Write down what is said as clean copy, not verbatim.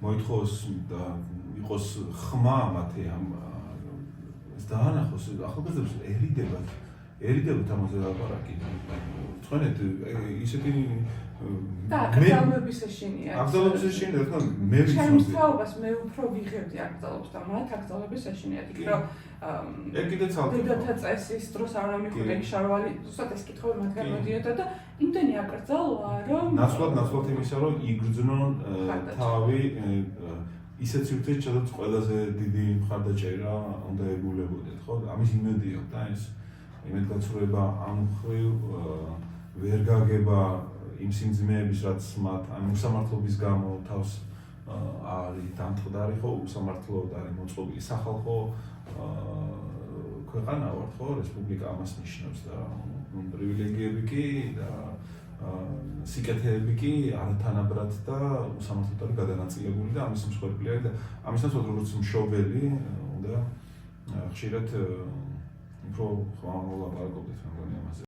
მოითხოვოს და იყოს ხმა მათი ამ დაანახოს ახალგაზრდებს ერიდებათ ამაზე ლაპარაკი. თქვენეთ ისეთი და აკრძალვების ეშინია. აკრძალვების ეშინია, რა მე ჩემს თაობას მე უფრო ვიღებდი აკრძალვებს და მათ აკრძალვების ეშინია. იქ რომ ეგ კიდე ცალკე დედათა წესის დროს არ მიხდე შარვალი, ზუსტად ეს კითხვები მათგან მოდიოდა და იმდენი აკრძალვა რომ ნაცვლად იმისა რომ იგრძნონ თავი ისეთ სივრცეში, სადაც ყველაზე დიდი მხარდაჭერა უნდა ეგულებოდეთ, ხო? ამის იმედი აქვს და ეს იმედგაცრუება ამ მხრივ ვერ გაგება იმ სიმძიმეების, რაც მათ ამ უსამართლობის გამო თავს არის დამტყდარი, ხო? უსამართლოდ არის მოწყობილი სახალხო ქვეყანა ვართ, ხო? რესპუბლიკა ამას ნიშნავს და პრივილეგიები კი და სიკეთეები კი არათანაბრად და უსამართლოდ არის გადანაწილებული და ამის მსხვერპლი არის და ამისთანავე როგორც მშობელი უნდა ხშირად უფრო ხმაურულად ლაპარაკობდეთ ამაზე.